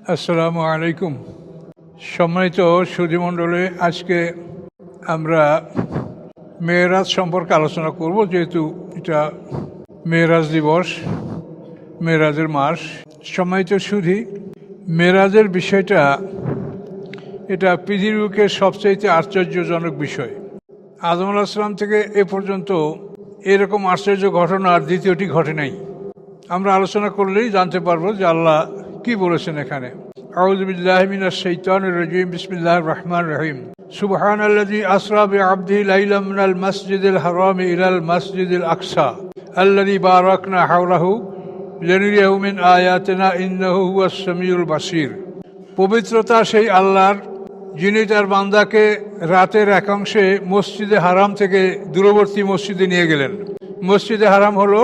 আসসালামু আলাইকুম। সম্মানিত সুধীমণ্ডলী, আজকে আমরা মেরাজ সম্পর্কে আলোচনা করব, যেহেতু এটা মেরাজ দিবস, মেরাজের মাস। সম্মানিত সুধী, মেরাজের বিষয়টা এটা পৃথিবীর বুকে সবচাইতে আশ্চর্যজনক বিষয়। আদম আলাইহিস সালাম থেকে এ পর্যন্ত এরকম আশ্চর্য ঘটনা আর দ্বিতীয়টি ঘটে নাই। আমরা আলোচনা করলেই জানতে পারবো যে আল্লাহ কি বলেছেন এখানে। আউযু বিল্লাহি মিনাশ শাইতানির রাজীম। বিসমিল্লাহির রহমানির রহিম। সুবহানাল্লাযী আসরা বিআবদিহি লাইলাম মিনাল মাসজিদিল হারামি ইলাল মাসজিদিল আকসা আল্লাযী বারাকনা হাওলাহু লিনুরিয়াহু মিন আয়াতিনা ইন্নাহু হুয়াস সামিউল বাসীর। পবিত্রতা সেই আল্লাহর, যিনি তার বান্দাকে রাতের একাংশে মসজিদে হারাম থেকে দূরবর্তী মসজিদে নিয়ে গেলেন। মসজিদে হারাম হলো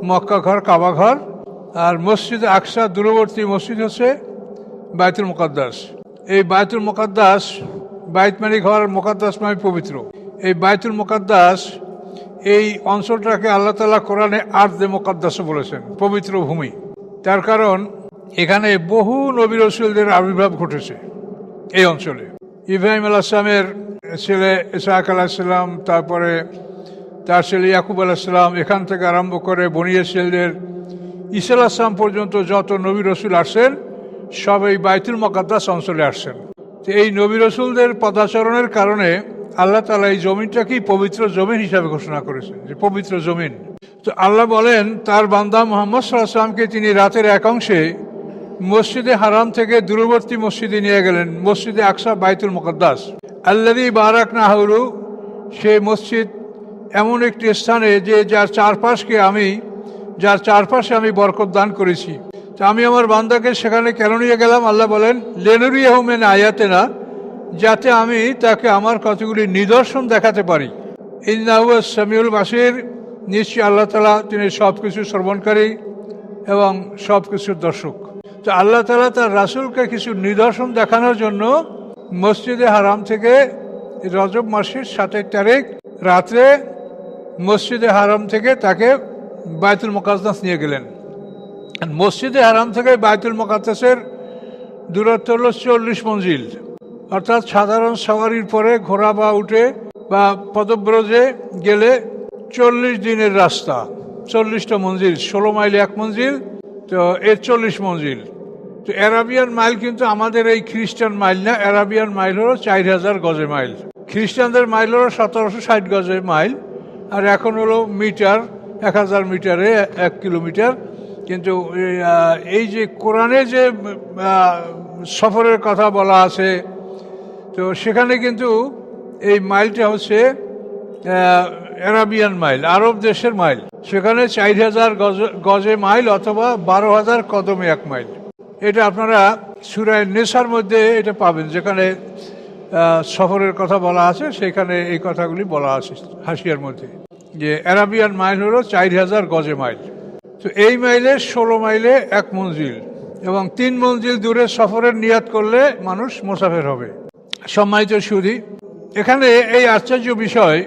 মক্কা ঘর, কাবা ঘর, আর মসজিদে আকসা দূরবর্তী মসজিদ হচ্ছে বাইতুল মুকাদ্দাস। এই বাইতুল মুকাদ্দাস, বাইত মানে ঘর, মুকাদ্দাস মানে পবিত্র। এই বাইতুল মুকাদ্দাস, এই অঞ্চলটাকে আল্লাহ তাআলা কোরআনে আরদে মুকাদ্দাস বলেছেন, পবিত্র ভূমি। তার কারণ এখানে বহু নবী রাসূলদের আবির্ভাব ঘটেছে এই অঞ্চলে। ইব্রাহিম আলাইহিস সালামের ছেলে ইসহাক আলাইহিস সালাম, তারপরে তার ছেলে ইয়াকুব আলাইহিস সালাম, এখান থেকে আরম্ভ করে বনী ইসরাঈলদের ঈসা আলাইহিস সালাম পর্যন্ত যত নবী রাসূল আসছেন সব এই বাইতুল মুকাদ্দাস অঞ্চলে আসছেন। তো এই নবী রাসূলদের পদাচরণের কারণে আল্লাহ তাআলা এই জমিনটাকেই পবিত্র জমিন হিসাবে ঘোষণা করেছেন, যে পবিত্র জমিন। তো আল্লাহ বলেন তার বান্দা মুহাম্মদ সাল্লাল্লাহু আলাইহি ওয়াসাল্লামকে তিনি রাতের একাংশে মসজিদে হারাম থেকে দূরবর্তী মসজিদে নিয়ে গেলেন, মসজিদে আকসা, বাইতুল মুকাদ্দাস। আল্লাযী বারাকনা হাওলু, সে মসজিদ এমন একটি স্থানে যে যার চারপাশে আমি বরকত দান করেছি। তো আমি আমার বান্দাকে সেখানে কেন নিয়ে গেলাম? আল্লাহ বলেন লিনুরিয়াহু মিন আয়াতিনা, যাতে আমি তাকে আমার কতগুলি নিদর্শন দেখাতে পারি। ইন্নাহু হুয়াস সামিউল বাসীর, নিশ্চয়ই আল্লাহ তাআলা তিনি সব কিছু শ্রবণকারী এবং সব কিছুর দর্শক। তো আল্লাহ তাআলা তার রাসূলকে কিছু নিদর্শন দেখানোর জন্য মসজিদে হারাম থেকে রজব মাসের 7 তারিখ রাত্রে মসজিদে হারাম থেকে তাকে বাইতুল মুকাদ্দাস নিয়ে গেলেন। মসজিদে হারাম থেকে বাইতুল মুকাদ্দাসের দূরত্ব হল 40 মঞ্জিল, অর্থাৎ সাধারণ সওয়ারির পরে ঘোড়া বা উঠে বা পদব্রজে গেলে 40 দিনের রাস্তা, 40টা মঞ্জিল। 16 মাইল 1 মঞ্জিল, তো এর 40 মঞ্জিল। তো অ্যারাবিয়ান মাইল কিন্তু আমাদের এই খ্রিস্টান মাইল না, অ্যারাবিয়ান মাইল হলো 4000 গজে মাইল। খ্রিস্টানদের মাইল হলো 1760 গজে মাইল, আর এখন হলো মিটার, 1000 মিটারে 1 কিলোমিটার। কিন্তু এই যে কোরআনে যে সফরের কথা বলা আছে, তো সেখানে কিন্তু এই মাইলটা হচ্ছে অ্যারাবিয়ান মাইল, আরব দেশের মাইল। সেখানে 4000 গজে মাইল অথবা 12000 কদমে 1 মাইল। এটা আপনারা সূরা নিসার মধ্যে এটা পাবেন, যেখানে সফরের কথা বলা আছে, সেখানে এই কথাগুলি বলা আছে হাসিয়ার মধ্যে, যে অ্যারাবিয়ান মাইল হলো 4000 গজে মাইল। তো এই মাইলে 16 মাইলে 1 মঞ্জিল, এবং 3 মঞ্জিল দূরে সফরের নিয়াত করলে মানুষ মুসাফির হবে। সম্মানিত সুধী, এখানে এই আশ্চর্য বিষয়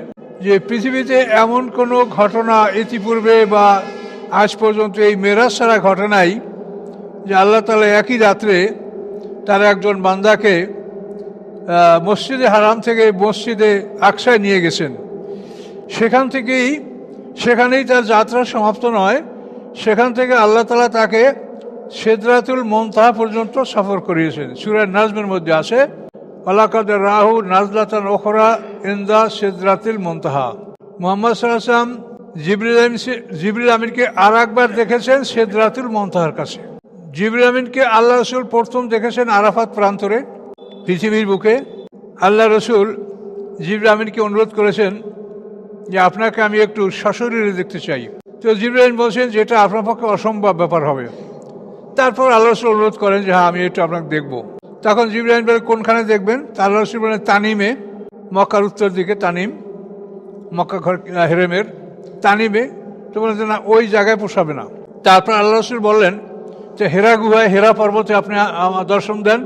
যে পৃথিবীতে এমন কোনো ঘটনা ইতিপূর্বে বা আজ পর্যন্ত এই মেরাজ ছাড়া ঘটে নাই, যে আল্লাহ তাআলা একই রাত্রে তার একজন বান্দাকে মসজিদে হারাম থেকে মসজিদে আকসায় নিয়ে গেছেন। সেখানেই তার যাত্রা সমাপ্ত নয়, সেখান থেকে আল্লাহ তাআলা তাকে সিদরাতুল মুনতাহা পর্যন্ত সফর করিয়েছেন। সূরা নাজমের মধ্যে আছে ওয়ালাকাদ রাহু নাজলাতান উখরা ইনদা সিদরাতুল মুনতাহা। মুহাম্মদ সাল্লাল্লাহু আলাইহি ওয়াসাল্লাম জিবরিল আমিনকে আর একবার দেখেছেন সিদরাতুল মুনতাহার কাছে। জিবরিল আমিনকে আল্লাহ রসুল প্রথম দেখেছেন আরাফাত প্রান্তরে, পৃথিবীর বুকে। আল্লাহ রসুল জিবরিল আমিনকে অনুরোধ করেছেন যে আপনাকে আমি একটু সশরীরে দেখতে চাই। তো জিবরিল আমিন বলছেন যে এটা আপনার পক্ষে অসম্ভব ব্যাপার হবে। তারপর আল্লাহ রসুল অনুরোধ করেন যে হ্যাঁ, আমি একটু আপনাকে দেখবো। তখন জিবরিল আমিন বলেন কোনখানে দেখবেন? তা আল্লাহ রসুল বলেন তানিমে, মক্কার উত্তর দিকে তানিম, মক্কা ঘর হেরেমের তানিমে। তো বলেন যে না, ওই জায়গায় পোষাবে না। তারপর আল্লাহ রসুল বললেন যে হেরা গুহায়, হেরা পর্বতে আপনি দর্শন দেন,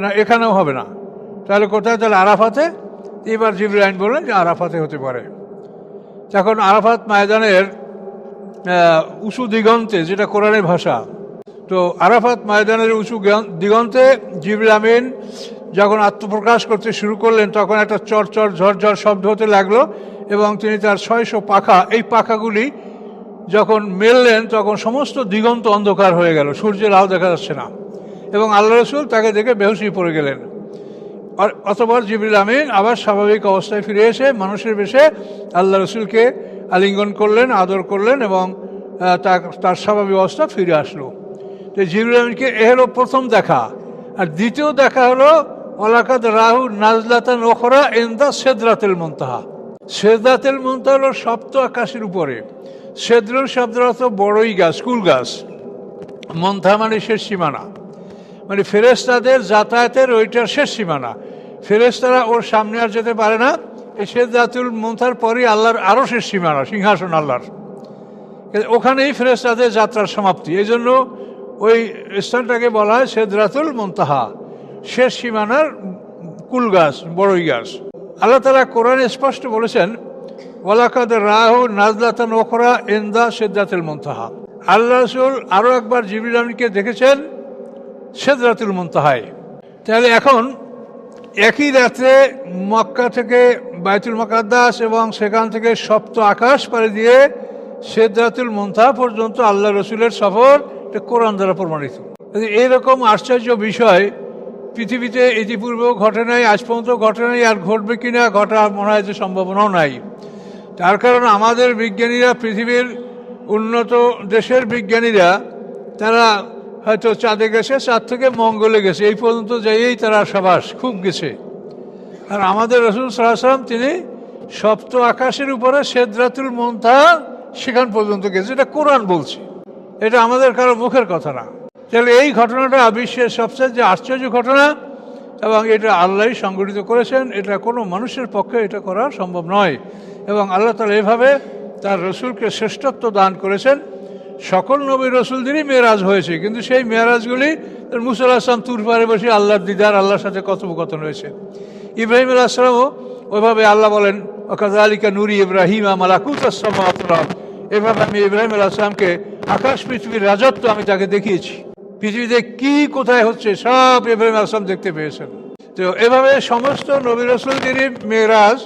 না এখানেও হবে না। তাহলে কোথায়? তাহলে আরাফাতে। এবার জিবরিল আমিন বললেন যে আরাফাতে হতে পারে। তখন আরাফাত ময়দানের উঁচু দিগন্তে, যেটা কোরআনের ভাষা, তো আরাফাত ময়দানের উঁচু দিগন্তে জিবরিল আমিন যখন আত্মপ্রকাশ করতে শুরু করলেন, তখন একটা চরচর ঝরঝর শব্দ হতে লাগলো এবং তিনি তার 600 পাখা, এই পাখাগুলি যখন মেললেন তখন সমস্ত দিগন্ত অন্ধকার হয়ে গেল, সূর্যের আলো দেখা যাচ্ছে না, এবং আল্লাহ রসুল তাকে দেখে বেহুশ হয়ে পড়ে গেলেন। অতঃপর জিবরিল আমিন আবার স্বাভাবিক অবস্থায় ফিরে এসে মানুষের বেশে আল্লাহ রসুলকে আলিঙ্গন করলেন, আদর করলেন এবং তার স্বাভাবিক অবস্থা ফিরে আসলো। তো জিবরিল আমিনকে এ হলো প্রথম দেখা। আর দ্বিতীয় দেখা হলো ওয়ালাকাদ রাহু নাজলাতান উখরা ইনদা সিদরাতুল মুনতাহা। সিদরাতুল মুনতাহা হলো সপ্ত আকাশের উপরে। সিদরুল শব্দের অর্থ বড়ই গাছ, কুল গাছ। মুনতাহা মানে শেষ সীমানা, মানে ফেরেশতাদের যাতায়াতের ওইটার শেষ সীমানা। ফেরেশতারা ওর সামনে আর যেতে পারে না। এই সিদরাতুল মুনতাহার পরই আল্লাহর আরও শেষ সীমানা, সিংহাসন আল্লাহর, ওখানেই ফেরেশতাদের যাত্রার সমাপ্তি। এই জন্য ওই স্থানটাকে বলা হয় সিদরাতুল মুনতাহা, শেষ সীমানার কুল গাছ, বড়ই গাছ। আল্লাহ তাআলা কোরআনে স্পষ্ট বলেছেন ওয়ালাকাদ রাহু নাজলাতান উখরা ইনদা সিদরাতুল মুনতাহা। আল্লাহ রাসূল আরও একবার জিবরিল আমিনকে দেখেছেন সিদরাতুল মুনতাহায়। তাহলে এখন একই রাত্রে মক্কা থেকে বাইতুল মুকাদ্দাস এবং সেখান থেকে সপ্ত আকাশ পাড়ি দিয়ে সিদরাতুল মুনতাহা পর্যন্ত আল্লাহ রসুলের সফর, এটা কোরআন দ্বারা প্রমাণিত। এইরকম আশ্চর্য বিষয় পৃথিবীতে ইতিপূর্বেও ঘটে নাই, আজ পর্যন্ত ঘটে নাই, আর ঘটবে কিনা ঘটার মনে হয় যে সম্ভাবনাও নাই। তার কারণ আমাদের বিজ্ঞানীরা, পৃথিবীর উন্নত দেশের বিজ্ঞানীরা, তারা হয়তো চাঁদে গেছে, চাঁদ থেকে মঙ্গলে গেছে, এই পর্যন্ত যাইয়েই তারা সাবাস খুব গেছে। আর আমাদের রাসূল সাল্লাল্লাহু আলাইহি ওয়াসাল্লাম তিনি সপ্ত আকাশের উপরে সিদরাতুল মুনতাহা সেখান পর্যন্ত গেছে, এটা কোরআন বলছে, এটা আমাদের কারো মুখের কথা না। তাহলে এই ঘটনাটা বিশ্বের সবচেয়ে যে আশ্চর্য ঘটনা, এবং এটা আল্লাহই সংগঠিত করেছেন, এটা কোনো মানুষের পক্ষে এটা করা সম্ভব নয়। এবং আল্লাহ তাআলা এভাবে তার রসুলকে শ্রেষ্ঠত্ব দান করেছেন। সকল নবী রসুলদেরই মেরাজ হয়েছে, কিন্তু সেই মেরাজগুলি মুসা আলাইহিস সালাম তুর পাড়ে বসে আল্লাহর দিদার, আল্লাহর সাথে কথোপকথন হয়েছে। ইব্রাহিম আলাইহিস সালামও ওইভাবে, আল্লাহ বলেন ওয়াকাযালিকা নুরি ইব্রাহিমা মালাকুতাস সামাওয়াতি ওয়াল আরদ, এভাবে আমি ইব্রাহিম আলাইহিস সালামকে আকাশ পৃথিবীর রাজত্ব আমি তাকে দেখিয়েছি। পৃথিবীতে কি কোথায় হচ্ছে সব ইব্রাহিম আলাইহিস সালাম দেখতে পেয়েছেন। তো এভাবে সমস্ত নবী রসুলদেরই মেরাজ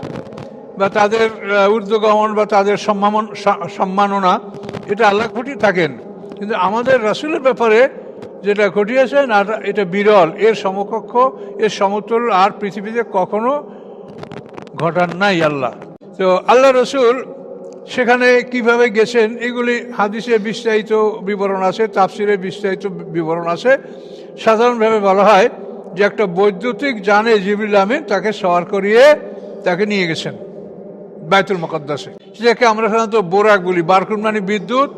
বা তাদের ঊর্ধ্বগমন বা তাদের সম্মাননা, এটা আল্লাহ ঘটিয়ে থাকেন। কিন্তু আমাদের রাসূলের ব্যাপারে যেটা ঘটিয়েছেন, আর এটা বিরল, এর সমকক্ষ, এর সমতুল্য আর পৃথিবীতে কখনো ঘটান নাই আল্লাহ। তো আল্লাহ রসুল সেখানে কিভাবে গেছেন, এগুলি হাদিসে বিস্তারিত বিবরণ আছে, তাফসিরে বিস্তারিত বিবরণ আছে। সাধারণভাবে বলা হয় যে একটা বৈদ্যুতিক যানে জিবরিল আমিন তাকে সওয়ার করিয়ে তাকে নিয়ে গেছেন বাইতুল মুকাদ্দাসে, যেটাকে আমরা সাধারণত বোরাক বলি। বারকুন মানে বিদ্যুৎ,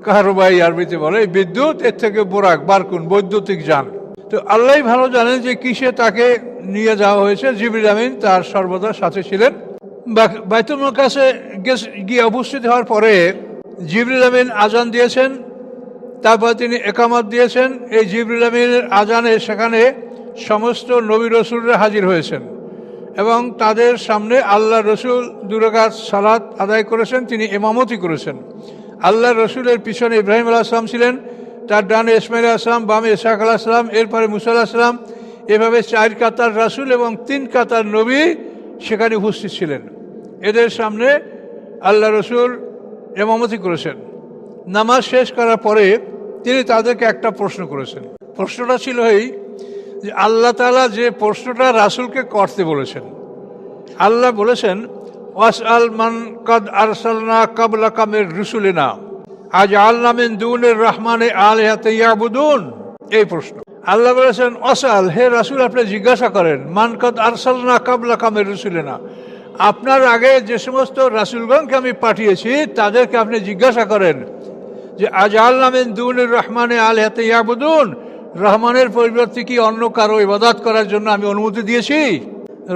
কাহারবাই আরবিতে বলে বিদ্যুৎ, এর থেকে বোরাক, বারকুন বৈদ্যুতিক যান। তো আল্লাহ ভালো জানেন যে কিসে তাকে নিয়ে যাওয়া হয়েছে। জিবরিল আমিন তার সর্বদা সাথে ছিলেন। বাইতুল মুকাদ্দাসে গিয়ে উপস্থিত হওয়ার পরে জিবরিল আমিন আজান দিয়েছেন, তারপর তিনি একামত দিয়েছেন। এই জিবরিল আমিনের আজানে সেখানে সমস্ত নবী রসুলরা হাজির হয়েছেন এবং তাদের সামনে আল্লাহ রসুল 2 রাকাত সালাত আদায় করেছেন, তিনি ইমামতি করেছেন। আল্লাহ রসুলের পিছনে ইব্রাহিম আলাইহিস সালাম ছিলেন, তার ডানে ইসমাঈল আলাইহিস সালাম, বামে ইসহাক আলাইহিস সালাম, এরপরে মুসা আলাইহিস সালাম। এভাবে 4 কাতার রাসূল এবং 3 কাতার নবী সেখানে উপস্থিত ছিলেন। এদের সামনে আল্লাহ রসুল ইমামতি করেছেন। নামাজ শেষ করার পরে তিনি তাদেরকে একটা প্রশ্ন করেছেন। প্রশ্নটা ছিল এই যে আল্লাহ তাআলা যে প্রশ্নটা রাসূলকে করতে বলেছেন, আল্লাহ বলেছেন ওয়াসআল মান কাদ আরসালনা ক্বাবলাকা মির রুসুলিনা আজআলনা মিন দুনির রহমানি আলিহাতান ইয়াবুদুন। এই প্রশ্ন আল্লাহ বলেছেন ওয়াসআল, হে রাসূল আপনি জিজ্ঞাসা করেন, মান কাদ আরসালনা ক্বাবলাকা মির রুসুলিনা, আপনার আগে যে সমস্ত রাসূলগণকে আমি পাঠিয়েছি তাদেরকে আপনি জিজ্ঞাসা করেন যে আজআলনা মিন দুনির রহমানি আলিহাতান ইয়াবুদুন, রহমানের পরিবর্তে কি অন্য কারো ইবাদত করার জন্য আমি অনুমতি দিয়েছি?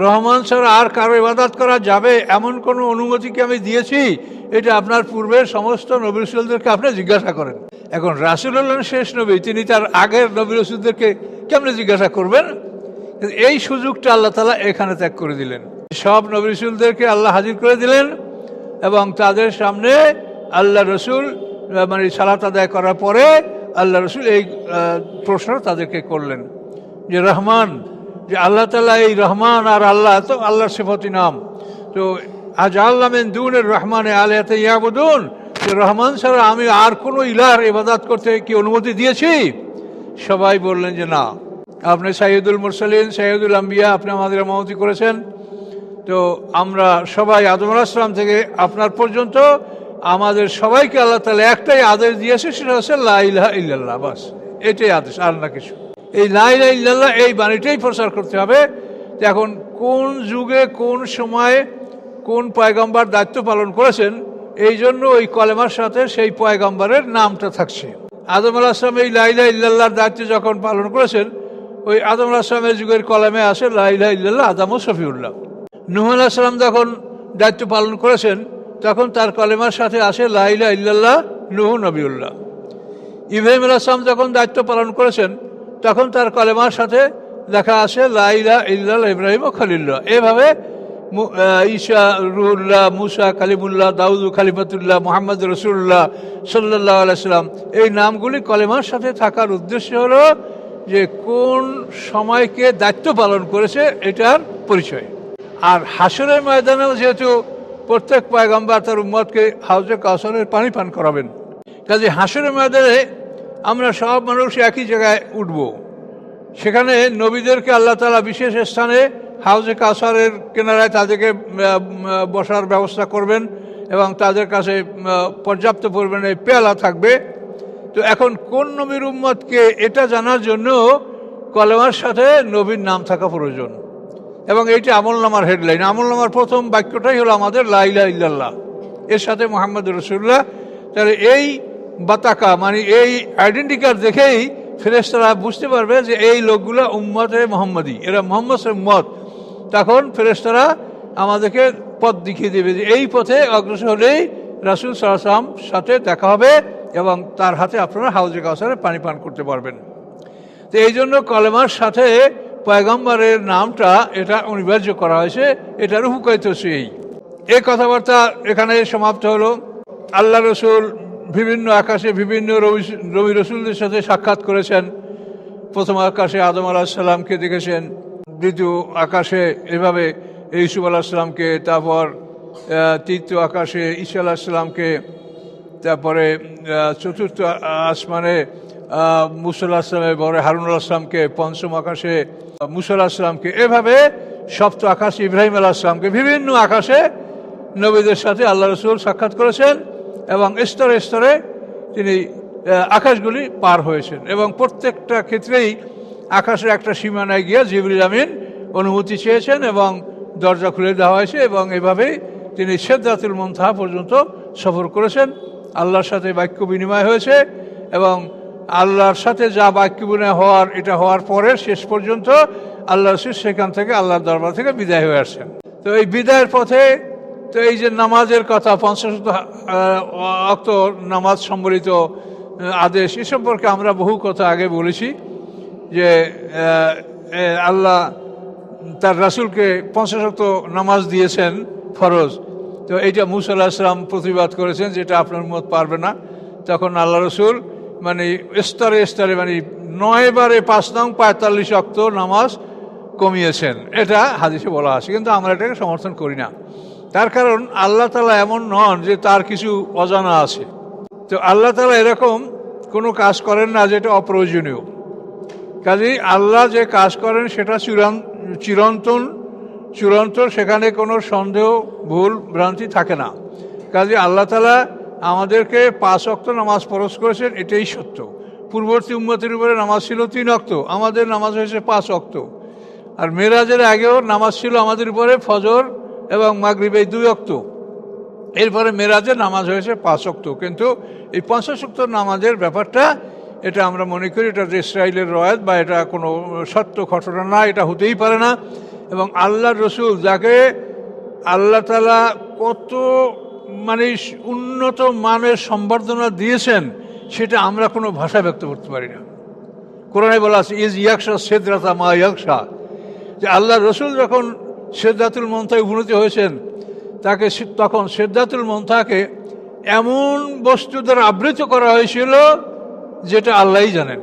রহমান ছাড়া আর কারো ইবাদত করা যাবে এমন কোনো অনুমতি কি আমি দিয়েছি? এটা আপনার পূর্বের সমস্ত নবী রাসূলদেরকে আপনি জিজ্ঞাসা করেন। এখন রাসূল হলেন শেষ নবী, তিনি তার আগের নবী রাসূলদেরকে কেমনে জিজ্ঞাসা করবেন? এই সুযোগটা আল্লাহ তাআলা এখানে ত্যাগ করে দিলেন। সব নবী রাসূলদেরকে আল্লাহ হাজির করে দিলেন এবং তাদের সামনে আল্লাহ রসুল মানে সালাত আদায় করার পরে আল্লাহ রসুল এই প্রশ্ন তাদেরকে করলেন যে রহমান, যে আল্লাহ তাআলা এই রহমান আর আল্লাহ তো আল্লাহর সিফাতি নাম, তো আজআলনা মিন দুনির রহমানে আলিহাতান ইয়াবুদুন, যে রহমান ছাড়া আমি আর কোনো ইলাহর ইবাদত করতে কি অনুমতি দিয়েছি? সবাই বললেন যে না, আপনি সাইয়্যিদুল মুরসালিন, সাইয়্যিদুল আম্বিয়া, আপনি আমাদের ইমামতি করেছেন, তো আমরা সবাই আদম আলাইহিস সালাম থেকে আপনার পর্যন্ত আমাদের সবাইকে আল্লাহ তাআলা একটাই আদেশ দিয়েছে, সেটা হচ্ছে লা ইলাহা ইল্লাল্লাহ, বাস এটাই আদেশ, আর না কিছু। এই লা ইলাহা ইল্লাল্লাহ এই বাণীটাই প্রচার করতে হবে। এখন কোন যুগে কোন সময়ে কোন পয়গম্বর দায়িত্ব পালন করেছেন, এই জন্য ওই কলেমার সাথে সেই পয়গম্বরের নামটা থাকছে। আদম আলাইহিস সালাম এই লা ইলাহা ইল্লাল্লাহর দায়িত্ব যখন পালন করেছেন, ওই আদম আলাইহিস সালামের যুগের কলেমে আসে লা ইলাহা ইল্লাল্লাহ আদম ও শফিউল্লাহ। নূহ আলাইহিস সালাম যখন দায়িত্ব পালন করেছেন, তখন তার কলেমার সাথে আসে লা ইলাহা ইল্লাল্লাহ নূহ নবিউল্লাহ। ইব্রাহিম আলাইহিস সালাম যখন দায়িত্ব পালন করেছেন, তখন তার কলেমার সাথে লেখা আসে লা ইলাহা ইল্লাল্লাহ ইব্রাহিম ও খলিলুল্লাহ। এভাবে ঈসা রুহুল্লাহ, মুসা কালিমুল্লাহ, দাউদ খালিফাতুল্লাহ, মুহাম্মদ রাসূলুল্লাহ সাল্লাল্লাহু আলাইহি সাল্লাম, এই নামগুলি কলেমার সাথে থাকার উদ্দেশ্য হলো যে কোন সময়কে দায়িত্ব পালন করেছে এটার পরিচয়। আর হাসরের ময়দানেও যেহেতু প্রত্যেক পয়গম্বর তার উম্মতকে হাউজে কাউসারের পানি পান করাবেন, কাজে হাসরের ময়দানে আমরা সব মানুষ একই জায়গায় উঠব। সেখানে নবীদেরকে আল্লাহ তাআলা বিশেষ স্থানে হাউজে কাউসারের কিনারায় তাদেরকে বসার ব্যবস্থা করবেন এবং তাদের কাছে পর্যাপ্ত পরিমাণে পেয়ালা থাকবে। তো এখন কোন নবীর উম্মতকে এটা জানার জন্য কলেমার সাথে নবীর নাম থাকা প্রয়োজন, এবং এইটা আমলনামার হেডলাইন। আমলনামার প্রথম বাক্যটাই হলো আমাদের লা ইলাহা ইল্লাল্লাহ, এর সাথে মুহাম্মদ রাসূলুল্লাহ। তাহলে এই বাতাকা মানে এই আইডেন্টি কার্ড দেখেই ফেরেশতারা বুঝতে পারবে যে এই লোকগুলো উম্মতে মুহাম্মাদি, এরা মুহাম্মদের উম্মত। তখন ফেরেশতারা আমাদেরকে পথ দেখিয়ে দেবে যে এই পথে অগ্রসর হলেই রাসূল সাল্লাল্লাহু আলাইহি ওয়াসাল্লাম সাথে দেখা হবে এবং তার হাতে আপনারা হাউজে কাউসারে পানি পান করতে পারবেন। তো এই জন্য কলেমার সাথে পয়গম্বরের নামটা এটা অনিবার্য করা হয়েছে, এটার হুকায়ত সেই। এই কথাবার্তা এখানে সমাপ্ত হলো। আল্লাহ রসুল বিভিন্ন আকাশে বিভিন্ন নবী রসুলদের সাথে সাক্ষাৎ করেছেন। প্রথম আকাশে আদম আলাইহিস সালামকে দেখেছেন, দ্বিতীয় আকাশে এভাবে ইউসুফ আলাইহিস সালামকে, তারপর তৃতীয় আকাশে ঈসা আলাইহিস সালামকে, তারপরে চতুর্থ আসমানে মুসা আলাইহিস সালামের পরে হারুন আলাইহিস সালামকে, পঞ্চম আকাশে মুসা আলাইহিস সালামকে, এভাবে সপ্ত আকাশে ইব্রাহিম আলাইহিস সালামকে, বিভিন্ন আকাশে নবীদের সাথে আল্লাহ রসুল সাক্ষাৎ করেছেন এবং স্তরে স্তরে তিনি আকাশগুলি পার হয়েছেন। এবং প্রত্যেকটা ক্ষেত্রেই আকাশের একটা সীমানায় গিয়ে জিবরিল আমিন অনুমতি চেয়েছেন এবং দরজা খুলে দেওয়া হয়েছে, এবং এভাবেই তিনি সিদরাতুল মুনতাহা পর্যন্ত সফর করেছেন। আল্লাহর সাথে বাক্য বিনিময় হয়েছে এবং আল্লাহর সাথে যা বাক্য বিনিময় হওয়ার, এটা হওয়ার পরে শেষ পর্যন্ত আল্লাহ রসুল সেখান থেকে আল্লাহর দরবার থেকে বিদায় হয়ে আসছেন। তো এই বিদায়ের পথে তো এই যে নামাজের কথা, 50 ওয়াক্ত নামাজ সম্বলিত আদেশ, এ সম্পর্কে আমরা বহু কথা আগে বলেছি যে আল্লাহ তার রাসূলকে 50 ওয়াক্ত নামাজ দিয়েছেন ফরজ। তো এইটা মুসা আলাইহিস সালাম প্রতিবাদ করেছেন যেটা আপনার মত পারবে না। তখন আল্লাহ রসুল মানে স্তরে স্তরে মানে 9 বারে 5 নং 45 ওয়াক্ত নামাজ কমিয়েছেন, এটা হাদিসে বলা আছে, কিন্তু আমরা এটাকে সমর্থন করি না। তার কারণ আল্লাহ তাআলা এমন নন যে তার কিছু অজানা আছে। তো আল্লাহ তাআলা এরকম কোনো কাজ করেন না যেটা অপ্রয়োজনীয়। কাজেই আল্লাহ যে কাজ করেন সেটা চিরন্তন, সেখানে কোনো সন্দেহ ভুল ভ্রান্তি থাকে না। কাজেই আল্লাহ তাআলা আমাদেরকে 5 ওয়াক্ত নামাজ ফরজ করেছেন, এটাই সত্য। পূর্ববর্তী উম্মতের উপরে নামাজ ছিল 3 ওয়াক্ত, আমাদের নামাজ হয়েছে 5 ওয়াক্ত। আর মেরাজের আগেও নামাজ ছিল আমাদের উপরে ফজর এবং মাগরিব এই 2 ওয়াক্ত। এরপরে মেরাজের নামাজ হয়েছে 5 ওয়াক্ত। কিন্তু এই 50 ওয়াক্ত নামাজের ব্যাপারটা, এটা আমরা মনে করি এটা ইসরায়েলের রওয়ায়াত বা এটা কোনো সত্য ঘটনা না, এটা হতেই পারে না। এবং আল্লাহর রসুল যাকে আল্লাহ তাআলা কত মানে উন্নত মানের সম্বর্ধনা দিয়েছেন, সেটা আমরা কোনো ভাষা ব্যক্ত করতে পারি না। কোরআনে বলা আছে ইজ ইয়াকশা সিদরাতা মা ইয়াকশা, যে আল্লাহর রসুল যখন সিদরাতুল মুনতাহায় উপনীত হয়েছেন, তাকে তখন সিদরাতুল মুনতাহাকে এমন বস্তু দ্বারা আবৃত করা হয়েছিল যেটা আল্লাহই জানেন।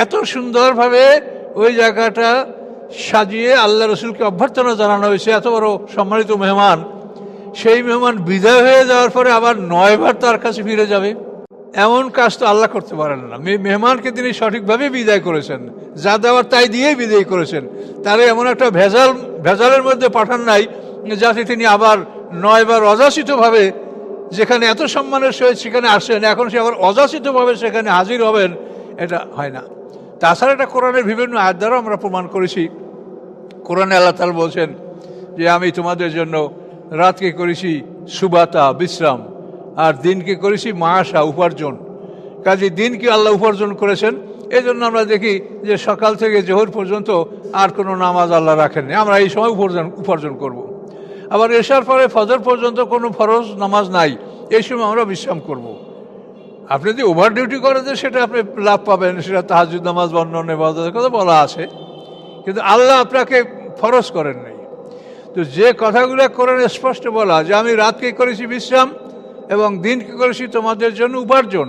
এত সুন্দরভাবে ওই জায়গাটা সাজিয়ে আল্লাহ রসুলকে অভ্যর্থনা জানানো হয়েছে। এত বড় সম্মানিত মেহমান, সেই মেহমান বিদায় হয়ে যাওয়ার পরে আবার 9 বার তার কাছে ফিরে যাবে, এমন কাজ তো আল্লাহ করতে পারেন না। মেহমানকে তিনি সঠিকভাবে বিদায় করেছেন, যা দেওয়ার তাই দিয়েই বিদায় করেছেন। তারে এমন একটা ভেজালের মধ্যে পাঠান নাই যাতে তিনি আবার 9 বার অযাচিতভাবে, যেখানে এত সম্মানের সহিত সেখানে আসেন, এখন সে আবার অযাচিতভাবে সেখানে হাজির হবেন, এটা হয় না। তাছাড়া এটা কোরআনের বিভিন্ন আয়াত দ্বারা আমরা প্রমাণ করেছি। কোরআনে আল্লাহ তাআলা বলছেন যে আমি তোমাদের জন্য রাতকে করেছি সুবাতা, বিশ্রাম, আর দিনকে করেছি মাআশা, উপার্জন। কাজে দিনকে আল্লাহ উপার্জন করেছেন। এই জন্য আমরা দেখি যে সকাল থেকে জোহর পর্যন্ত আর কোনো নামাজ আল্লাহ রাখেননি, আমরা এই সময় উপার্জন করব। আবার এশার পরে ফজর পর্যন্ত কোনো ফরজ নামাজ নাই, এই সময় আমরা বিশ্রাম করব। আপনি যদি ওভার ডিউটি করেন সেটা আপনি লাভ পাবেন, সেটা তাহাজ্জুদ নামাজ বা অন্যান্য ইবাদতের কথা বলা আছে, কিন্তু আল্লাহ আপনাকে ফরজ করেন নাই। তো যে কথাগুলো করেন স্পষ্ট বলা যে আমি রাতকে করেছি বিশ্রাম এবং দিনকে করেছি তোমাদের জন্য উপার্জন,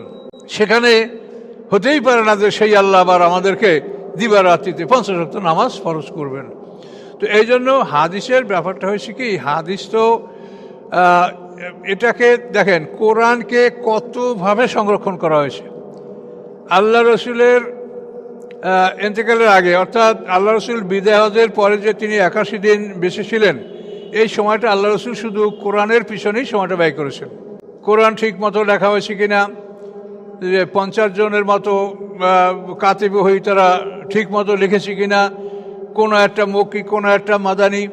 সেখানে হতেই পারে না যে সেই আল্লাহ আবার আমাদেরকে দিবারাত্রিতে 50 ওয়াক্ত নামাজ ফরজ করবেন। তো এই জন্য হাদিসের ব্যাপারটা হয়েছে কি, হাদিস তো এটাকে দেখেন কোরআনকে কতভাবে সংরক্ষণ করা হয়েছে। আল্লাহ রসুলের ইন্তেকালের আগে, অর্থাৎ আল্লাহ রসুল বিদায় হজের পরে যে তিনি 81 দিন বেঁচে ছিলেন, এই সময়টা আল্লাহ রসুল শুধু কোরআনের পিছনেই সময়টা ব্যয় করেছেন। কোরআন ঠিক মতো লেখা হয়েছে কিনা, যে 50 জনের মতো কাতিব হই তারা ঠিক মতো লিখেছে কিনা, কোনো একটা মক্কি, কোনো একটা মাদানি,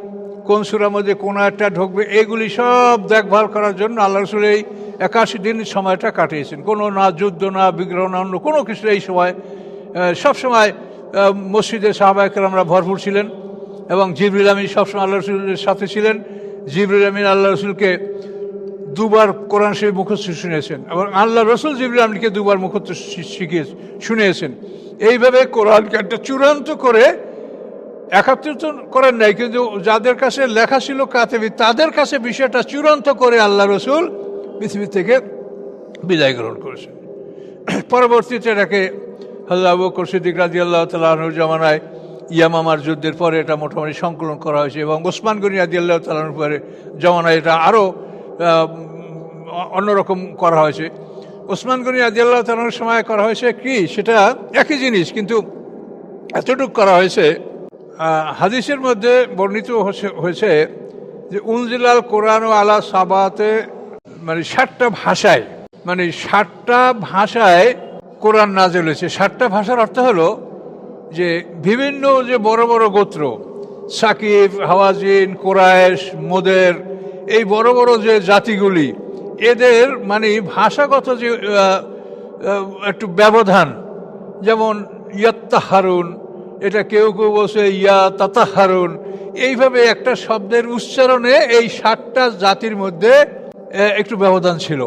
কোন সূরার মধ্যে কোনো একটা ঢুকবে, এগুলি সব দেখভাল করার জন্য আল্লাহ রসুল এই 81 দিন সময়টা কাটিয়েছেন। কোনো না যুদ্ধ, না বিগ্রহ, না অন্য কোনো কিছু। এই সময় সবসময় মসজিদে সাহাবায়ে কেরামরা ভরপুর ছিলেন এবং জিবরিল আমিন সবসময় আল্লাহ রসুলের সাথে ছিলেন। জিবরিল আমিন আল্লাহ রসুলকে 2 বার কোরআন শরীফ মুখস্থ শুনিয়েছেন এবং আল্লাহ রসুল জিবরিল আমিনকে 2 বার মুখস্থ শুনিয়েছেন। এইভাবে কোরআনকে একটা চূড়ান্ত করে একাত্রিত করেন নাই, কিন্তু যাদের কাছে লেখা ছিল কাতেবি, তাদের কাছে বিষয়টা চূড়ান্ত করে আল্লাহ রসুল পৃথিবী থেকে বিদায় গ্রহণ করেছেন। পরবর্তীতে এটাকে হযরত আবু বকর সিদ্দিক রাদিয়াল্লাহু তাআলা আনহুর জামানায় ইয়ামামার যুদ্ধের পরে এটা মোটামুটি সংকলন করা হয়েছে এবং ওসমান গনি রাদিয়াল্লাহু তাআলা আনহুর পরে জামানায় এটা আরও অন্যরকম করা হয়েছে। ওসমান গনি রাদিয়াল্লাহু তাআলা আনহুর সময় করা হয়েছে কি, সেটা একই জিনিস, কিন্তু এতটুকু করা হয়েছে। হাদিসের মধ্যে বর্ণিত হয়েছে যে উনজিলাল কোরআন ও আলা সাবাতে, মানে 60টা ভাষায়, মানে 60টা ভাষায় কোরআন নাযিল হয়েছে। 60টা ভাষার অর্থ হলো যে বিভিন্ন যে বড় বড় গোত্র, সাকিব, হাওয়াজিন, কোরাইশ, মোদের, এই বড় বড় যে জাতিগুলি, এদের মানে ভাষাগত যে একটু ব্যবধান, যেমন ইয়াত্তাহারুন, এটা কেউ কেউ বলছে ইয়া তাতাহারুন, এইভাবে একটা শব্দের উচ্চারণে এই 60টা জাতির মধ্যে একটু ব্যবধান ছিল।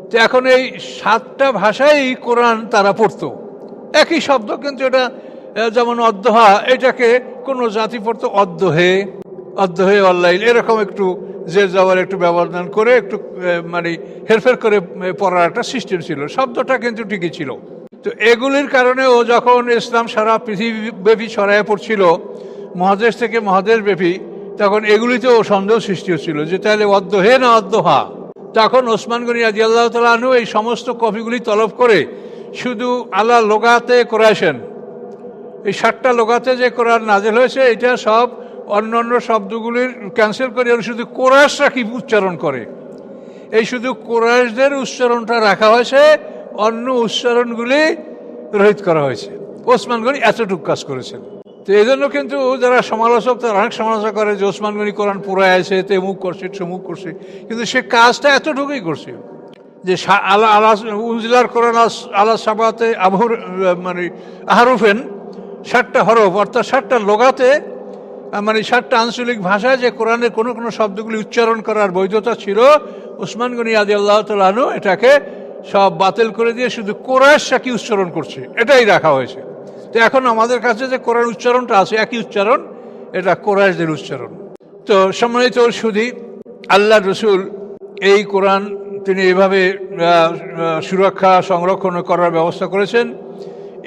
তো এখন এই 7টা ভাষাই কোরআন তারা পড়তো, একই শব্দ, কিন্তু এটা যেমন অদ্দোহা, এটাকে কোনো জাতি পড়তো অদ্দোহে, অদ্দোহে অল্লাইল, এরকম একটু যে যাওয়ার একটু ব্যবধান করে একটু মানে হেরফের করে পড়ার একটা সিস্টেম ছিল, শব্দটা কিন্তু ঠিকই ছিল। তো এগুলির কারণেও যখন ইসলাম সারা পৃথিবীব্যাপী ছড়ায় পড়ছিল, মহাদেশ থেকে মহাদেশ ব্যাপী, তখন এগুলিতেও সন্দেহ সৃষ্টি হচ্ছিল যে তাহলে অদ্দোহে না অদ্দোহা। তখন ওসমান গনি রাদিয়াল্লাহু তাআলা আনহু এই সমস্ত কপিগুলি তলব করে শুধু আলা লোগাতে করাইছেন। এই 60টা লোগাতে যে কোরআন নাযিল হয়েছে, এটা সব অন্য অন্য শব্দগুলির ক্যান্সেল করে শুধু কোরাইশরা কি উচ্চারণ করে, এই শুধু কোরাইশদের উচ্চারণটা রাখা হয়েছে, অন্য উচ্চারণগুলি রহিত করা হয়েছে। ওসমান গনি এতটুকু কাজ করেছেন। তো এই জন্য কিন্তু যারা সমালোচক, তারা অনেক সমালোচনা করে যে ওসমান গনি কোরআন পুরায় আছে, তে মুখ করছে, মুখ করছে, কিন্তু সে কাজটা এতটুকুই করছে যে উনজিলার কোরআন আলা সাবাতে আবহুর, মানে আহরুফেন, 60টা হরফ, অর্থাৎ 60টা লোগাতে, মানে 60টা আঞ্চলিক ভাষায় যে কোরআনের কোনো কোনো শব্দগুলি উচ্চারণ করার বৈধতা ছিল, ওসমান গনি রাদিয়াল্লাহু তাআলা আনহু এটাকে সব বাতিল করে দিয়ে শুধু কোরাইশরা কি উচ্চারণ করছে এটাই রাখা হয়েছে। তো এখন আমাদের কাছে যে কোরআন উচ্চারণটা আছে, একই উচ্চারণ, এটা কোরাইশদের উচ্চারণ। তো সম্মানিত সুধী, আল্লাহ রসুল এই কোরআন তিনি এভাবে সুরক্ষা সংরক্ষণ করার ব্যবস্থা করেছেন।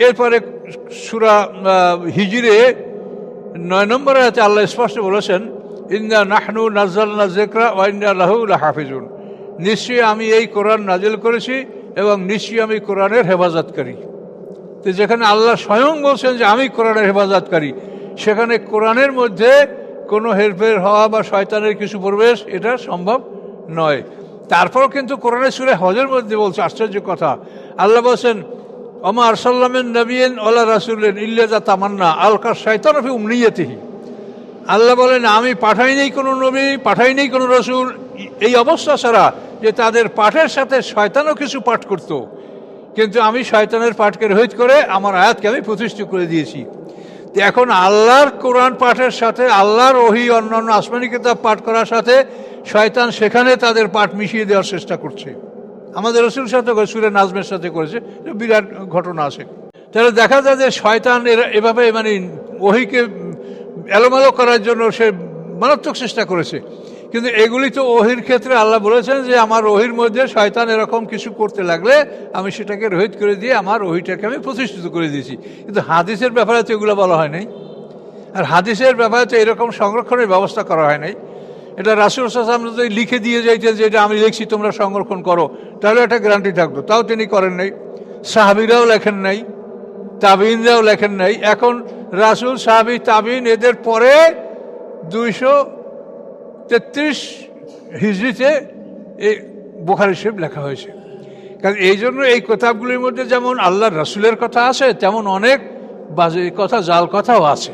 এরপরে সূরা হিজরে 9 নম্বর আয়াতে আল্লাহ স্পষ্ট বলেছেন, ইন্না নাহনু নাজ্জালনা যিকরা ওয়া ইন্না লাহু লাহাফিজুন, নিশ্চয়ই আমি এই কোরআন নাজিল করেছি এবং নিশ্চয়ই আমি কোরআনের হেফাজতকারী। তো যেখানে আল্লাহ স্বয়ং বলছেন যে আমি কোরআনের হেফাজতকারী, সেখানে কোরআনের মধ্যে কোনো হেরফের হওয়া বা শয়তানের কিছু প্রবেশ এটা সম্ভব নয়। তারপরও কিন্তু কোরআনের সূরা হজের মধ্যে বলছে আশ্চর্য কথা, আল্লাহ বলছেন ওমা আরসালনামিন নবিয়্যিন ওয়ালা রাসূলিন ইল্লা যা তামান্না আলকা শাইতানু ফি উমনিয়াতিহি। আল্লাহ বলেন আমি পাঠাইনি কোনো নবী, পাঠাইনি কোনো রসুল এই অবস্থা ছাড়া যে তাদের পাঠের সাথে শয়তানও কিছু পাঠ করত, কিন্তু আমি শয়তানের পাঠকে রহিত করে আমার আয়াতকে আমি প্রতিষ্ঠিত করে দিয়েছি। তো এখন আল্লাহর কোরআন পাঠের সাথে আল্লাহর ওহী অন্যান্য আসমানি কিতাব পাঠ করার সাথে শয়তান সেখানে তাদের পাঠ মিশিয়ে দেওয়ার চেষ্টা করছে। আমাদের রসুল সাথে সূরা নাজমের সাথে করেছে, বিরাট ঘটনা আছে। তাহলে দেখা যায় যে শয়তান এভাবে মানে ওহীকে এলোমেলো করার জন্য সে মারাত্মক চেষ্টা করেছে। কিন্তু এগুলি তো ওহীর ক্ষেত্রে আল্লাহ বলেছেন যে আমার ওহীর মধ্যে শয়তান এরকম কিছু করতে লাগলে আমি সেটাকে রহিত করে দিয়ে আমার ওহীটাকে আমি প্রতিষ্ঠিত করে দিয়েছি। কিন্তু হাদিসের ব্যাপারে তো এগুলো বলা হয় নাই, আর হাদিসের ব্যাপারে তো এরকম সংরক্ষণের ব্যবস্থা করা হয় নাই। এটা রাসূল সাল্লাল্লাহু আলাইহি ওয়াসাল্লাম যদি লিখে দিয়ে যাইতেন যে এটা আমি লিখছি তোমরা সংরক্ষণ করো, তাহলে একটা গ্যারান্টি থাকতো, তাও তিনি করেন নাই। সাহাবীরাও লেখেন নাই, তাবিঈনরাও লেখেন নাই। এখন রাসূল, সাহাবী, তাবিঈন এদের পরে 233 হিজরিতে এই বুখারী শরীফ লেখা হয়েছে। কারণ এই জন্য এই কিতাবগুলির মধ্যে যেমন আল্লাহর রাসূলের কথা আছে, তেমন অনেক বাজে কথা, জাল কথাও আছে।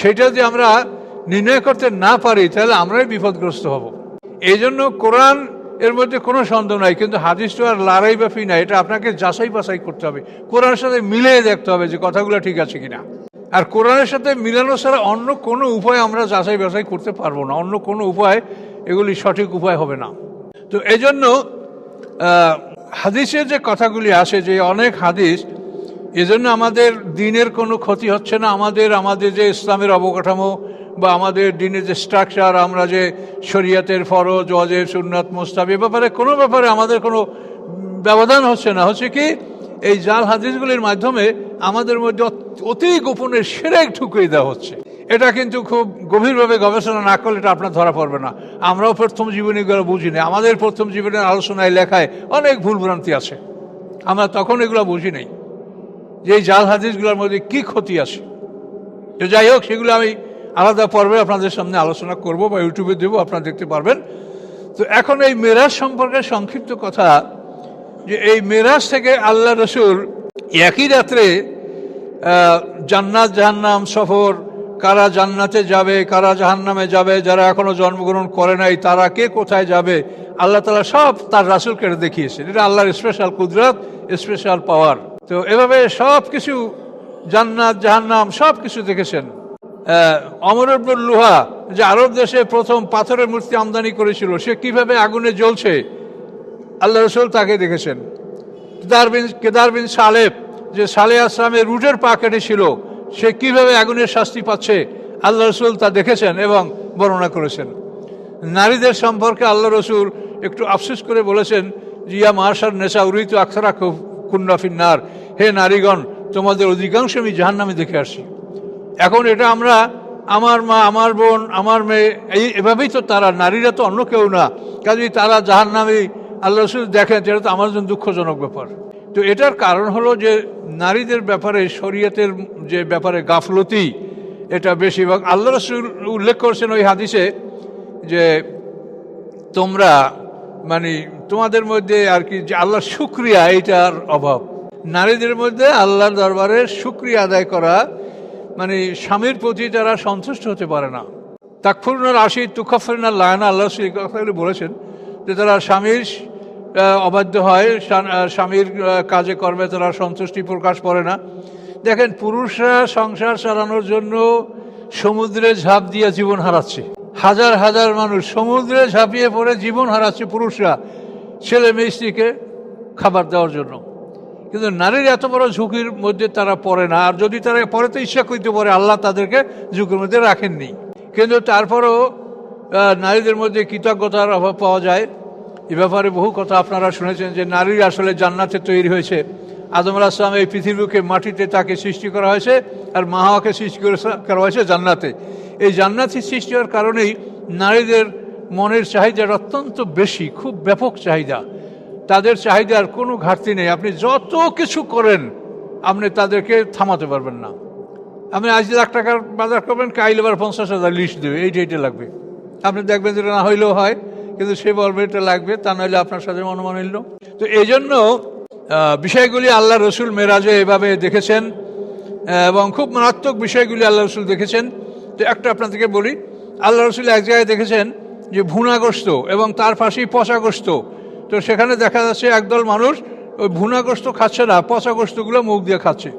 সেটা যদি আমরা নির্ণয় করতে না পারি তাহলে আমরাই বিপদগ্রস্ত হব। এই জন্য কোরআন এর মধ্যে কোনো সন্দেহ নাই, কিন্তু হাদিস তো আর লড়াই ব্যাপী না, এটা আপনাকে যাচাই বাছাই করতে হবে, কোরআনের সাথে মিলিয়ে দেখতে হবে যে কথাগুলো ঠিক আছে কিনা। আর কোরআনের সাথে মিলানো ছাড়া অন্য কোনো উপায় আমরা যাচাই বাছাই করতে পারবো না, অন্য কোনো উপায় এগুলি সঠিক উপায় হবে না। তো এই জন্য হাদিসের যে কথাগুলি আসে, যে অনেক হাদিস, এজন্য আমাদের দিনের কোনো ক্ষতি হচ্ছে না। আমাদের যে ইসলামের অবকাঠামো বা আমাদের দিনের যে স্ট্রাকচার, আমরা যে শরিয়াতের ফরজ, ওয়াজিব, সুন্নাত, মুস্তাহাব, এ ব্যাপারে কোনো ব্যাপারে আমাদের কোনো ব্যবধান হচ্ছে না। হচ্ছে কি, এই জাল হাদিসগুলির মাধ্যমে আমাদের মধ্যে অতি গোপনের শিরক ঢুকিয়ে দেওয়া হচ্ছে। এটা কিন্তু খুব গভীরভাবে গবেষণা না করলে এটা আপনার ধরা পড়বে না। আমরাও প্রথম জীবনে এগুলো বুঝি না, আমাদের প্রথম জীবনের আলোচনায় লেখায় অনেক ভুলভ্রান্তি আছে, আমরা তখন এগুলো বুঝি নাই যে এই জাল হাদিসগুলোর মধ্যে কি ক্ষতি আছে। তো যাই হোক, সেগুলো আমি আলাদা পর্বে আপনাদের সামনে আলোচনা করব বা ইউটিউবে দেবো, আপনারা দেখতে পারবেন। তো এখন এই মেরাজ সম্পর্কে সংক্ষিপ্ত কথা, যে এই মেরাজ থেকে আল্লাহ রসুল একই রাত্রে জান্নাত জাহান্নাম সফর, কারা জান্নাতে যাবে, কারা জাহান্নামে যাবে, যারা এখনো জন্মগ্রহণ করে নাই তারা কে কোথায় যাবে, আল্লাহ তাআলা সব তার রাসূলকে দেখিয়েছেন। এটা আল্লাহর স্পেশাল কুদরত, স্পেশাল পাওয়ার। তো এভাবে সব কিছু, জান্নাত জাহান্নাম সব কিছু দেখেছেন। অমর ইবনে লুহা, যে আরব দেশে প্রথম পাথরের মূর্তি আমদানি করেছিল, সে কিভাবে আগুনে জ্বলছে আল্লাহ রসুল তাকে দেখেছেন। কেদার বিন সালেব, যে সালেহ আসলামের রুটের পা কেটেছিল, সে কিভাবে আগুনের শাস্তি পাচ্ছে আল্লাহ রসুল তা দেখেছেন এবং বর্ণনা করেছেন। নারীদের সম্পর্কে আল্লাহ রসুল একটু আফসোস করে বলেছেন, ইয়া মাশার নেশা উরিতু আকসারা কুন্না ফিন্নার, হে নারীগণ, তোমাদের অধিকাংশ আমি জাহান্নামে দেখে আসি। এখন এটা আমরা, আমার মা, আমার বোন, আমার মেয়ে, এভাবেই তো তারা, নারীরা তো অন্য কেউ না, কাজেই তারা জাহান্নামে আল্লাহ রসুল দেখেন, এটা তো আমার জন্য দুঃখজনক ব্যাপার। তো এটার কারণ হলো যে নারীদের ব্যাপারে শরীয়তের যে ব্যাপারে গাফলতি এটা বেশি। এবং আল্লাহ রসুল উল্লেখ করছেন ওই হাদিসে যে তোমরা মানে তোমাদের মধ্যে আর কি যে আল্লাহর শুকরিয়া, এইটার অভাব। নারীদের মধ্যে আল্লাহর দরবারে শুকরিয়া আদায় করা, মানে স্বামীর প্রতি তারা সন্তুষ্ট হতে পারে না। তাকফুরুনাল আশি তুকাফিরুনাল লায়না, আল্লাহ সেই কথাগুলি বলেছেন যে তারা স্বামীর অবাধ্য হয়, স্বামীর কাজে কর্মে তারা সন্তুষ্টি প্রকাশ করে না। দেখেন, পুরুষরা সংসার চালানোর জন্য সমুদ্রে ঝাঁপ দিয়ে জীবন হারাচ্ছে, হাজার হাজার মানুষ সমুদ্রে ঝাঁপিয়ে পড়ে জীবন হারাচ্ছে পুরুষরা ছেলে মেয়ে স্ত্রীকে খাবার দেওয়ার জন্য। কিন্তু নারীর এত বড় ঝুঁকির মধ্যে তারা পড়ে না, আর যদি তারা পরে তো ইচ্ছা করতে পারে, আল্লাহ তাদেরকে ঝুঁকির মধ্যে রাখেননি। কিন্তু তারপরেও নারীদের মধ্যে কৃতজ্ঞতার অভাব পাওয়া যায়। এ ব্যাপারে বহু কথা আপনারা শুনেছেন যে নারীর আসলে জান্নাতে তৈরি হয়েছে। আদম আলাইহিস সালাম এই পৃথিবীকে মাটিতে তাকে সৃষ্টি করা হয়েছে, আর মা হাওয়াকে সৃষ্টি করা হয়েছে জান্নাতে। এই জান্নাতি সৃষ্টি হওয়ার কারণেই নারীদের মনের চাহিদার অত্যন্ত বেশি, খুব ব্যাপক চাহিদা। তাদের চাহিদার কোনো ঘাটতি নেই। আপনি যত কিছু করেন আপনি তাদেরকে থামাতে পারবেন না। আপনি আজ ৳1,00,000 বাজার করবেন, কাইল আবার 50,000 লিস্ট দেবে, এইটা লাগবে। আপনি দেখবেন যেটা না হইলেও হয়, কিন্তু সে বলবে এটা লাগবে, তা নইলে আপনার সাথে মনোমালিন্য। তো এই জন্য বিষয়গুলি আল্লাহ রসুল মেরাজে এভাবে দেখেছেন, এবং খুব মারাত্মক বিষয়গুলি আল্লাহ রসুল দেখেছেন। তো একটা আপনাদেরকে বলি, আল্লাহ রসুল এক জায়গায় দেখেছেন যে ভুনাগ্রস্ত এবং তার পাশেই পচাগ্রস্ত। তো সেখানে দেখা যাচ্ছে একদল মানুষ ওই ভুনাগ্রস্ত খাচ্ছে না, পচাগ্রস্তগুলো মুখ দিয়ে খাচ্ছে।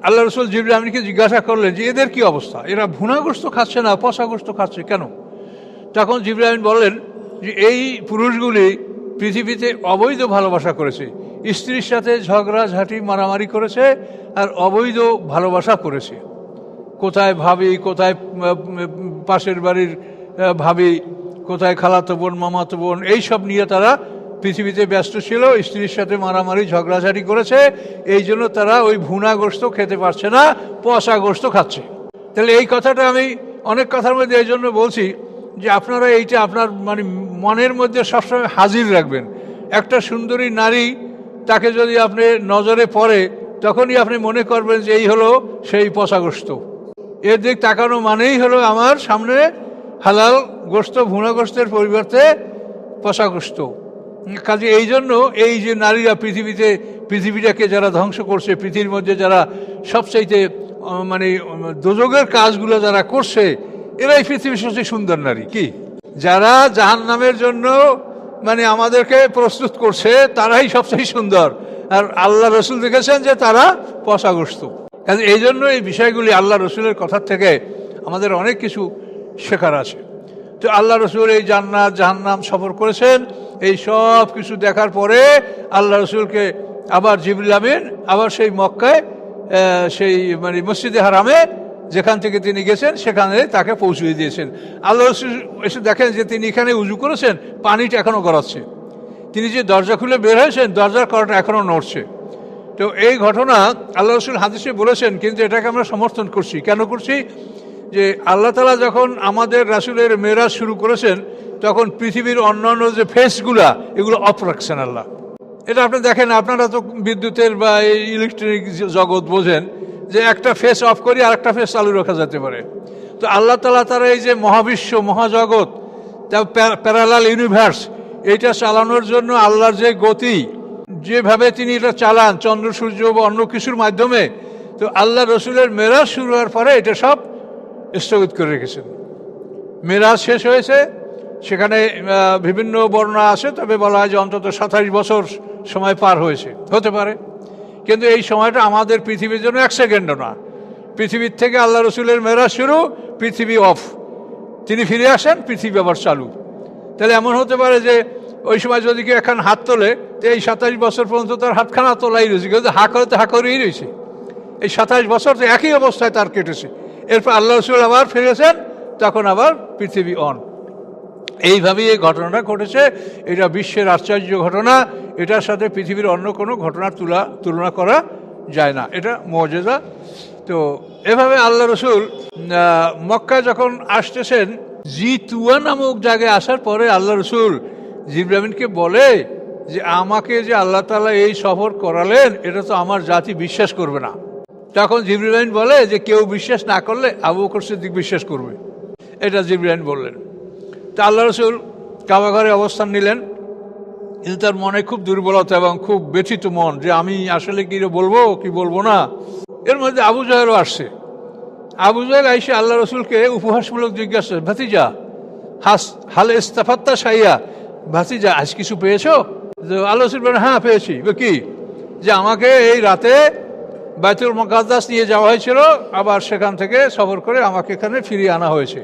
আল্লাহ রসুল জিবরাইল আমিনকে জিজ্ঞাসা করলেন যে এদের কি অবস্থা, এরা ভুনাগ্রস্ত খাচ্ছে না, পচাগ্রস্ত খাচ্ছে কেন? তখন জিবরাইল আমিন বললেন যে এই পুরুষগুলি পৃথিবীতে অবৈধ ভালোবাসা করেছে, স্ত্রীর সাথে ঝগড়াঝাঁটি মারামারি করেছে, আর অবৈধ ভালোবাসা করেছে। কোথায় ভাবি, কোথায় পাশের বাড়ির ভাবি, কোথায় খালাতো বোন, মামাতো বোন, এইসব নিয়ে তারা পৃথিবীতে ব্যস্ত ছিল, স্ত্রীর সাথে মারামারি ঝগড়াঝাঁটি করেছে। এই জন্য তারা ওই ভুনা গোশত খেতে পারছে না, পচা গোশত খাচ্ছে। তাহলে এই কথাটা আমি অনেক কথার মধ্যে এই জন্য বলছি যে আপনারা এইটা আপনার মনের মধ্যে সবসময় হাজির রাখবেন। একটা সুন্দরী নারী, তাকে যদি আপনি নজরে পড়ে, তখনই আপনি মনে করবেন যে এই হলো সেই পচা গোশত। এর দিক তাকানো মানেই হলো আমার সামনে হালাল গোশত, ভুনা গোশতের পরিবর্তে পচা গোশত। কাজে এই জন্য এই যে নারীরা পৃথিবীটাকে যারা ধ্বংস করছে, পৃথিবীর মধ্যে যারা সবচাইতে দোজগের কাজগুলো যারা করছে, এরাই পৃথিবীর সবচেয়ে সুন্দর নারী। কি যারা জাহান্নামের জন্য আমাদেরকে প্রস্তুত করছে, তারাই সবচেয়ে সুন্দর। আর আল্লাহ রসুল দেখেছেন যে তারা পচাগ্রস্ত। কাজে এই জন্য এই বিষয়গুলি আল্লাহ রসুলের কথার থেকে আমাদের অনেক কিছু শেখার আছে। তো আল্লাহ রসুল এই জান্নাত জাহান্নাম সফর করেছেন। এই সব কিছু দেখার পরে আল্লাহ রসুলকে আবার জিবরিল আমিন আবার সেই মক্কায়, সেই মসজিদে হারামে যেখান থেকে তিনি গেছেন সেখানে তাকে পৌঁছিয়ে দিয়েছেন। আল্লাহ রসুল এসে দেখেন যে তিনি এখানে উজু করেছেন, পানিটা এখনও গড়াচ্ছে। তিনি যে দরজা খুলে বের হয়েছেন, দরজার কড়াটা এখনও নড়ছে। তো এই ঘটনা আল্লাহ রসুল হাদিসে বলেছেন, কিন্তু এটাকে আমরা সমর্থন করছি। কেন করছি? যে আল্লাহ তাআলা যখন আমাদের রাসূলের মেরাজ শুরু করেছেন, তখন পৃথিবীর অন্যান্য যে ফেসগুলা, এগুলো অফ রাখছেন আল্লাহ। এটা আপনি দেখেন, আপনারা তো বিদ্যুতের বা এই ইলেকট্রনিক জগৎ বোঝেন যে একটা ফেস অফ করি আর একটা ফেস চালু রাখা যেতে পারে। তো আল্লাহ তাআলা তারা এই যে মহাবিশ্ব, মহাজগৎ, তা প্যারালাল ইউনিভার্স, এইটা চালানোর জন্য আল্লাহর যে গতি, যেভাবে তিনি এটা চালান চন্দ্র সূর্য বা অন্য কিছুর মাধ্যমে, তো আল্লাহ রসুলের মেরাজ শুরু হওয়ার পরে এটা সব স্থগিত করে রেখেছেন। মেরাজ শেষ হয়েছে, সেখানে বিভিন্ন বর্ণনা আছে, তবে বলা হয় যে অন্তত 27 বছর সময় পার হয়েছে, হতে পারে। কিন্তু এই সময়টা আমাদের পৃথিবীর জন্য 1 সেকেন্ডও না। পৃথিবীর থেকে আল্লাহ রসুলের মেরাজ শুরু, পৃথিবী অফ, তিনি ফিরে আসেন, পৃথিবী আবার চালু। তাহলে এমন হতে পারে যে ওই সময় যদি কেউ এখন হাত তোলে, তো এই 27 বছর পর্যন্ত তার হাতখানা তোলাই রয়েছে, কিন্তু হা করে তো হা করেই রয়েছে। এই 27 বছর তো একই অবস্থায় তার কেটেছে। এরপর আল্লাহ রসুল আবার ফিরেছেন, তখন আবার পৃথিবী অন। এইভাবেই এই ঘটনাটা ঘটেছে। এটা বিশ্বের আশ্চর্য ঘটনা। এটার সাথে পৃথিবীর অন্য কোনো ঘটনার তুলনা করা যায় না। এটা মুজিজা। তো এভাবে আল্লাহ রসুল মক্কায় যখন আসতেছেন, জিতুয়া নামক জায়গায় আসার পরে আল্লাহ রসুল জিবরিল আমিনকে বলে যে আমাকে যে আল্লাহ তাআলা এই সফর করালেন, এটা তো আমার জাতি বিশ্বাস করবে না। তখন জিবরিল আমিন বলে যে কেউ বিশ্বাস না করলে আবু বকর সিদ্দিক বিশ্বাস করবে। এটা জিবরিল আমিন বললেন। তা আল্লাহ রসুল কাবা ঘরে অবস্থান নিলেন, কিন্তু তার মনে খুব দুর্বলতা এবং খুব ব্যথিত মন, যে আমি আসলে কি বলবো কি বলবো না। এর মধ্যে আবু জাহেলও আসছে। আবু জাহেল আইসে আল্লাহ রসুলকে উপহাসমূলক জিজ্ঞাসা, ভাতিজা হাল ইস্তাফাত্তা সাইয়া, ভাতিজা আজ কিছু পেয়েছো? আল্লাহ রসুল বলেন, হ্যাঁ পেয়েছি। কি? যে আমাকে এই রাতে বাইতুল মুকাদ্দাস নিয়ে যাওয়া হয়েছিল, আবার সেখান থেকে সফর করে আমাকে এখানে ফিরিয়ে আনা হয়েছে।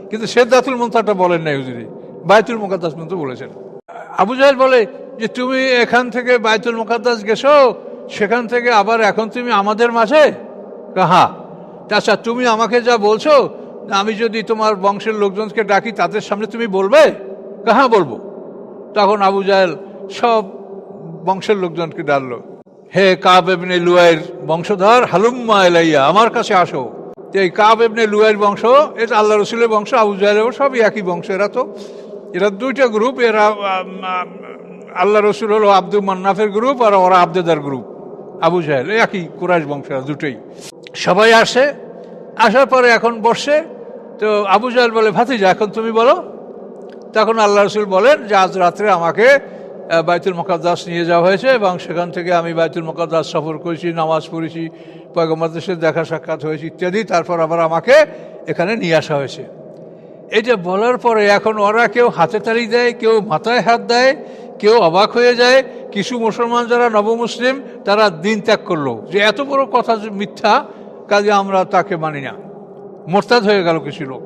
কিন্তু সিদরাতুল মুনতাহাটা বলেন নাই হুজুরি, বাইতুল মুকাদ্দাস পর্যন্ত বলেছেন। আবু জাহেল বলে যে তুমি এখান থেকে বাইতুল মুকাদ্দাস গেছো, সেখান থেকে আবার এখন তুমি আমাদের মাঝে? হ্যাঁ। আচ্ছা, তুমি আমাকে যা বলছো, আমি যদি তোমার বংশের লোকজনকে ডাকি তাদের সামনে তুমি বলবে? হ্যাঁ বলবো। তখন আবু জাহেল সব বংশের লোকজনকে ডাকলো, হে কাব ইবনে লুয়াইর বংশধর, হালুম্মা ইলাইয়া, আমার কাছে আসো। এই কাব ইবনে লুয়াইর বংশ, এটা আল্লাহ রসুলের বংশ, আবু জাহেলের সবই একই বংশ। এরা দুইটা গ্রুপ। এরা আল্লাহ রসুল হলো আব্দুল মান্নাফের গ্রুপ, আর ওরা আবদেদার গ্রুপ। আবু জাহেল একই কুরাইশ বংশ, দুটোই। সবাই আসে, আসার পরে এখন বসে। তো আবু জাহেল বলে, ভাতিজা এখন তুমি বলো। তখন আল্লাহ রসুল বলেন যে আজ রাত্রে আমাকে বাইতুল মুকাদ্দাস নিয়ে যাওয়া হয়েছে এবং সেখান থেকে আমি বাইতুল মুকাদ্দাস সফর করেছি, নামাজ পড়েছি, পয়গম্বরদের সাথে দেখা সাক্ষাৎ হয়েছে ইত্যাদি। তারপর আবার আমাকে এখানে নিয়ে আসা হয়েছে। এটা বলার পরে এখন ওরা কেউ হাতে তালি দেয়, কেউ মাথায় হাত দেয়, কেউ অবাক হয়ে যায়। কিছু মুসলমান যারা নবমুসলিম তারা দিন ত্যাগ করলো, যে এত বড় কথা যে মিথ্যা, কাজে আমরা তাকে মানি না। মোরতাদ হয়ে গেল কিছু লোক।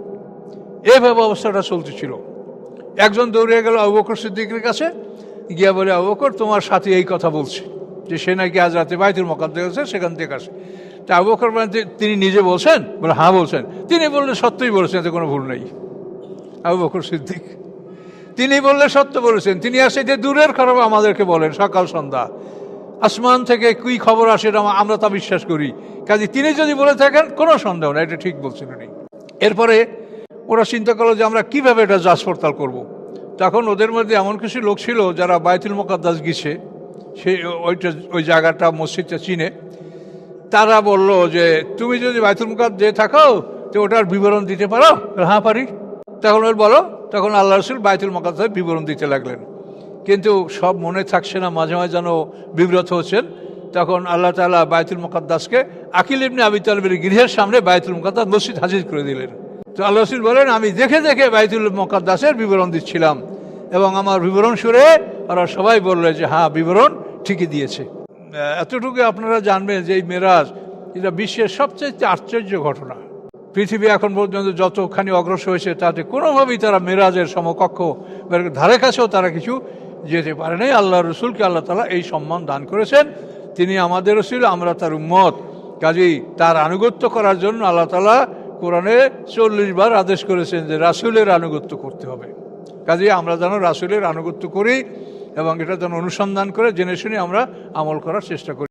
এইভাবে অবস্থাটা চলতেছিল। একজন দৌড়ে গেল আবু বকর সিদ্দিকের কাছে, গিয়া বলে, আবু বকর তোমার সাথে এই কথা বলছে যে সে নাকি আজ রাতে বাইতুল মুকাদ্দাস সেখান থেকে আসে। তা আবু বকর তিনি নিজে বলছেন? বলে হ্যাঁ বলছেন। তিনি বললেন সত্যই বলেছেন, এতে কোনো ভুল নেই। আবু বকর সিদ্দিক তিনি বললে সত্য বলেছেন। তিনি আসে যে দূরের খবর আমাদেরকে বলেন সকাল সন্ধ্যা, আসমান থেকে কি খবর আসে আমরা তা বিশ্বাস করি। কাজে তিনি যদি বলে থাকেন কোনো সন্দেহ না, এটা ঠিক বলছেন উনি। এরপরে ওরা চিন্তা করলো যে আমরা কিভাবে এটা যাচ পড়তাল করবো। তখন ওদের মধ্যে এমন কিছু লোক ছিল যারা বাইতুল মুকাদ্দাস গেছে, ওই জায়গাটা মসজিদটা চিনে। তারা বলল যে তুমি যদি বাইতুল মুকাদ্দাস থাকো তো ওটার বিবরণ দিতে পারো? হ্যাঁ পারি। তখন ওর বলো। তখন আল্লাহ রসুল বাইতুল মুকাদ্দাসের বিবরণ দিতে লাগলেন। কিন্তু সব মনে থাকছে না, মাঝে মাঝে যেন বিব্রত হচ্ছেন। তখন আল্লাহ তাআলা বাইতুল মুকাদ্দাসকে আকিল ইবনে আবি তালিবের গৃহের সামনে বাইতুল মুকাদ্দাস মসজিদ হাজির করে দিলেন। তো আল্লাহ রসুল বলেন, আমি দেখে দেখে বাইতুল মুকাদ্দাসের বিবরণ দিচ্ছিলাম এবং আমার বিবরণ শুনে ওরা সবাই বলল যে হ্যাঁ, বিবরণ ঠিকই দিয়েছে। এতটুকু আপনারা জানবেন যে এই মেরাজ এটা বিশ্বের সবচেয়ে আশ্চর্য ঘটনা। পৃথিবী এখন পর্যন্ত যতখানি অগ্রসর হয়েছে তাতে কোনোভাবেই তারা মেরাজের সমকক্ষ ধারে কাছেও তারা কিছু যেতে পারে নাই। আল্লাহ রসুলকে আল্লাহ তাআলা এই সম্মান দান করেছেন। তিনি আমাদের রসুল, আমরা তার উম্মত। কাজেই তার আনুগত্য করার জন্য আল্লাহ তাআলা কোরআনে 40 বার আদেশ করেছেন যে রাসূলের আনুগত্য করতে হবে। কাজেই আমরা যেন রাসূলের আনুগত্য করি এবং এটা যেন অনুসন্ধান করে জেনে শুনে আমরা আমল করার চেষ্টা করি।